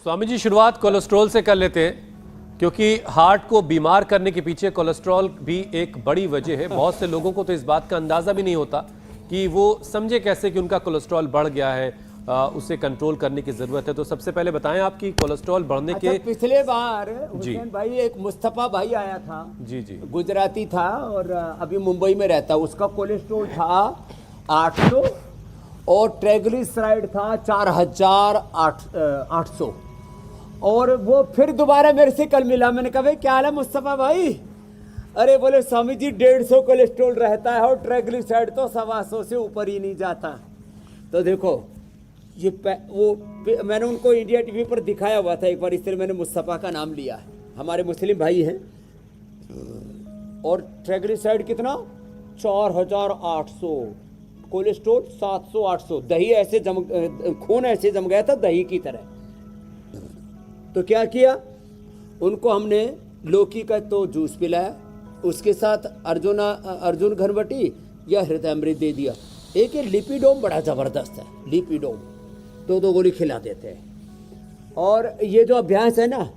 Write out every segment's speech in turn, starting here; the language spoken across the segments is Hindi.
स्वामी जी, शुरुआत कोलेस्ट्रॉल से कर लेते हैं, क्योंकि हार्ट को बीमार करने के पीछे कोलेस्ट्रॉल भी एक बड़ी वजह है। बहुत से लोगों को तो इस बात का अंदाजा भी नहीं होता कि वो समझे कैसे कि उनका कोलेस्ट्रॉल बढ़ गया है, उसे कंट्रोल करने की जरूरत है। तो सबसे पहले बताएं आपकी कोलेस्ट्रॉल बढ़ने के पिछले बार हुसैन भाई एक मुस्तफा भाई आया था, जी जी, गुजराती था और अभी मुंबई में रहता। उसका कोलेस्ट्रॉल था 800 और ट्राइग्लिसराइड था 4800। और वो फिर दोबारा मेरे से कल मिला। मैंने कहा भाई क्या हाल है मुस्तफा भाई? अरे बोले स्वामी जी 150 कोलेस्ट्रॉल रहता है और ट्राइग्लिसराइड तो 125 से ऊपर ही नहीं जाता। तो देखो ये मैंने उनको इंडिया टीवी पर दिखाया हुआ था एक बार, इसलिए मैंने मुस्तफा का नाम लिया। हमारे मुस्लिम भाई हैं। और ट्राइग्लिसराइड कितना? 4800, कोलेस्ट्रॉल 700-800। दही ऐसे खून ऐसे जम गया था दही की तरह। तो क्या किया, उनको हमने लौकी का तो जूस पिलाया, उसके साथ अर्जुन घनवटी या हृदयामृत दे दिया। एक ये लिपिडोम बड़ा ज़बरदस्त है, लिपिडोम 2 गोली खिला देते हैं। और ये जो अभ्यास है ना,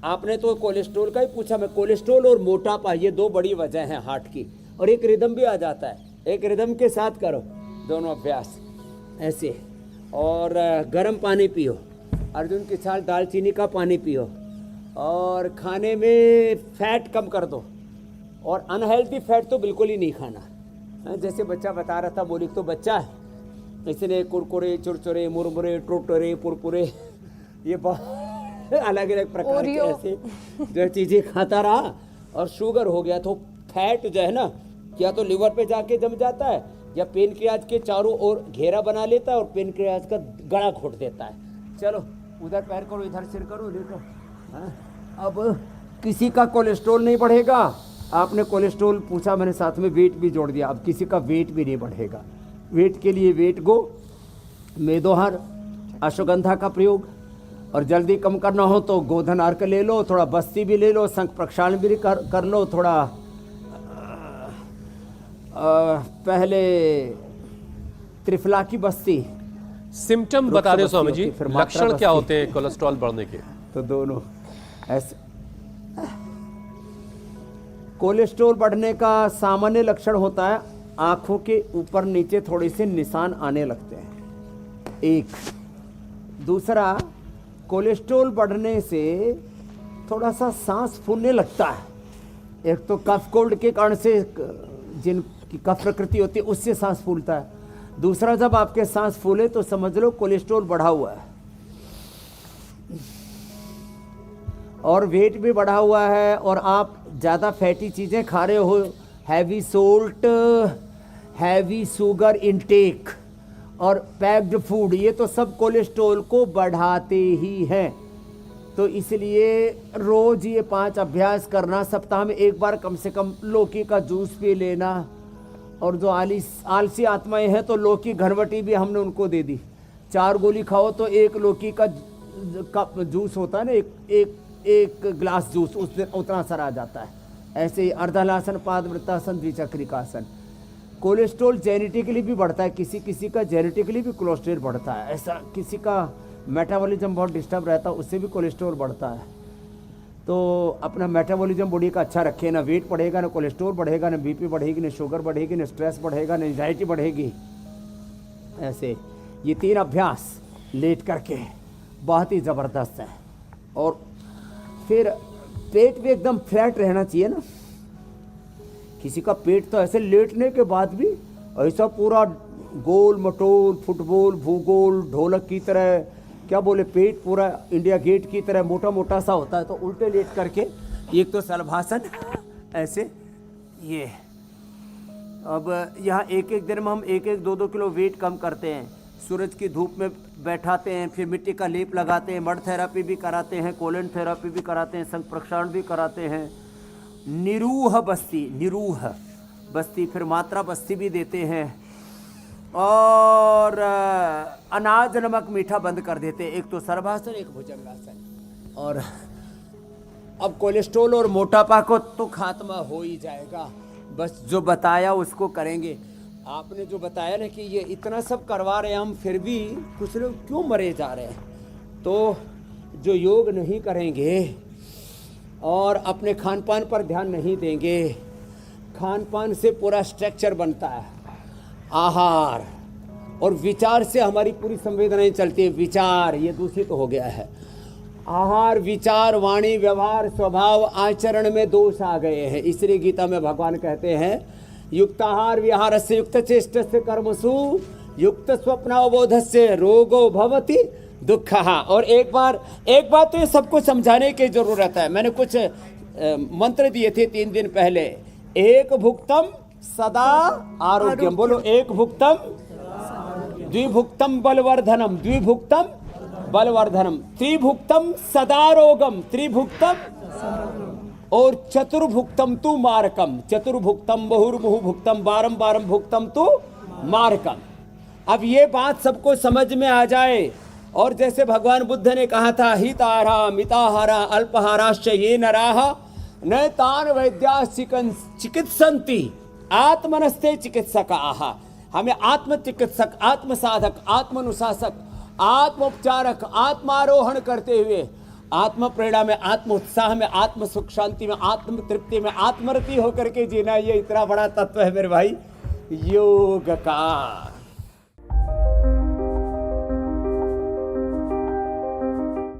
आपने तो कोलेस्ट्रॉल का ही पूछा, मैं कोलेस्ट्रॉल और मोटापा ये 2 बड़ी वजह हैं हार्ट की। और एक रिदम भी आ जाता है, एक रिदम के साथ करो दोनों अभ्यास ऐसे। और गर्म पानी पियो, अर्जुन की छाल दालचीनी का पानी पियो, और खाने में फैट कम कर दो। और अनहेल्दी फैट तो बिल्कुल ही नहीं खाना। जैसे बच्चा बता रहा था, बोली तो बच्चा है, इसने कुरकुरे, चुरचुरे, मुरमुरे, टोटरे, कुरकुरे, ये बहुत अलग अलग प्रकार के ऐसे जो चीज़ें खाता रहा और शुगर हो गया। तो फैट जो है ना, या तो लिवर पे जाके जम जाता है या पेनक्रियाज के चारों ओर घेरा बना लेता है और पेनक्रियाज का गला घोट देता है। चलो उधर पैर करो, इधर सिर करो, लेटो। अब किसी का कोलेस्ट्रॉल नहीं बढ़ेगा। आपने कोलेस्ट्रॉल पूछा, मैंने साथ में वेट भी जोड़ दिया। अब किसी का वेट भी नहीं बढ़ेगा। वेट के लिए वेट गो, मेदोहार, अश्वगंधा का प्रयोग। और जल्दी कम करना हो तो गोधन अर्क ले लो, थोड़ा बस्ती भी ले लो, शंख प्रक्षालन भी कर लो। थोड़ा पहले त्रिफला की बस्ती। सिम्टम बता दो स्वामी जी, लक्षण क्या होते हैं कोलेस्ट्रॉल बढ़ने के? तो दोनों ऐसे। कोलेस्ट्रॉल बढ़ने का सामान्य लक्षण होता है आंखों के ऊपर नीचे थोड़े से निशान आने लगते हैं, एक। दूसरा, कोलेस्ट्रॉल बढ़ने से थोड़ा सा सांस फूलने लगता है। एक तो कफ कोल्ड के कारण से, जिनकी कफ प्रकृति होती है उससे सांस फूलता है। दूसरा, जब आपके सांस फूले तो समझ लो कोलेस्ट्रॉल बढ़ा हुआ है। और वेट भी बढ़ा हुआ है और आप ज़्यादा फैटी चीज़ें खा रहे हो, heavy salt, heavy sugar intake और पैक्ड फूड, ये तो सब कोलेस्ट्रॉल को बढ़ाते ही हैं। तो इसलिए रोज़ ये 5 अभ्यास करना, सप्ताह में एक बार कम से कम लौकी का जूस पी लेना। और जो आलसी आत्माएं हैं तो लौकी घनवटी भी हमने उनको दे दी। 4 गोली खाओ तो 1 लौकी का जूस होता है ना, एक गिलास जूस, उस दिन उतना असर आ जाता है। ऐसे ही अर्धहलासन, पादवृत्तासन, द्विचक्रिकासन। कोलेस्ट्रॉल जेनेटिकली भी बढ़ता है, किसी का जेनेटिकली भी कोलेस्ट्रॉल बढ़ता है। ऐसा किसी का मेटाबॉलिज्म बहुत डिस्टर्ब रहता है, उससे भी कोलेस्ट्रॉल बढ़ता है। तो अपना मेटाबॉलिज्म बॉडी का अच्छा रखे, ना वेट बढ़ेगा, ना कोलेस्ट्रॉल बढ़ेगा, ना बीपी बढ़ेगी, ना शुगर बढ़ेगी, ना स्ट्रेस बढ़ेगा, ना एंजाइटी बढ़ेगी। ऐसे ये 3 अभ्यास लेट करके बहुत ही ज़बरदस्त है। और फिर पेट भी एकदम फ्लैट रहना चाहिए ना। किसी का पेट तो ऐसे लेटने के बाद भी ऐसा पूरा गोल मटोल, फुटबॉल, भूगोल, ढोलक की तरह, क्या बोले, पेट पूरा इंडिया गेट की तरह मोटा मोटा सा होता है। तो उल्टे लेट करके, एक तो शलभासन ऐसे ये। अब यहाँ एक दिन में हम 1-2 किलो वेट कम करते हैं। सूरज की धूप में बैठाते हैं, फिर मिट्टी का लेप लगाते हैं, मड थेरापी भी कराते हैं, कोलन थेरापी भी कराते हैं, शंख प्रक्षालन भी कराते हैं। निरूह बस्ती, फिर मात्रा बस्ती भी देते हैं। और अनाज नमक मीठा बंद कर देते हैं। एक तो सर्वासन, एक भुजंगासन। और अब कोलेस्ट्रॉल और मोटापा को तो खात्मा हो ही जाएगा। बस जो बताया उसको करेंगे। आपने जो बताया ना कि ये इतना सब करवा रहे हैं हम, फिर भी कुछ लोग क्यों मरे जा रहे हैं। तो जो योग नहीं करेंगे और अपने खान पान पर ध्यान नहीं देंगे, खान पान से पूरा स्ट्रक्चर बनता है, आहार और विचार से हमारी पूरी संवेदनाएं चलती है। विचार ये दूषित हो गया है। आहार, विचार, वाणी, व्यवहार, स्वभाव, आचरण में दोष आ गए हैं। इसलिए गीता में भगवान कहते हैं युक्ताहार विहारस्य युक्त चेष्टस्य कर्मसु युक्त स्वप्नावबोधस्य रोगो भवति दुःखः। और एक बात तो ये सबको समझाने की जरूरत है। मैंने कुछ मंत्र दिए थे 3 दिन पहले। एक भुक्तम सदा आरोग्यम, बोलो एक भुक्तम, द्विभुक्तम बलवर्धनम, द्विभुक्तम बलवर्धनम, त्रिभुक्तम सदा रोगम, त्रिभुक्तम और चतुर्भुक्तम तु मारकम, चतुर्भुक्तम बहुर्मुहुभुक्तम बारम बारम भुक्तम तु मारकम। अब ये बात सबको समझ में आ जाए। और जैसे भगवान बुद्ध ने कहा था हिताहारा मिताहारा अल्पहाराश्च ये नराः न तान वैद्या चिकित्सन्ति आत्मनस्ते चिकित्सकाः। हमें आत्मचिकित्सक, आत्मसाधक, आत्मानुशासक, आत्मोपचारक, आत्मारोहण करते हुए आत्म प्रेरणा में, आत्म उत्साह में, आत्म सुख शांति में, आत्म तृप्ति में, आत्मरति होकर के जीना, ये इतना बड़ा तत्व है मेरे भाई योग का।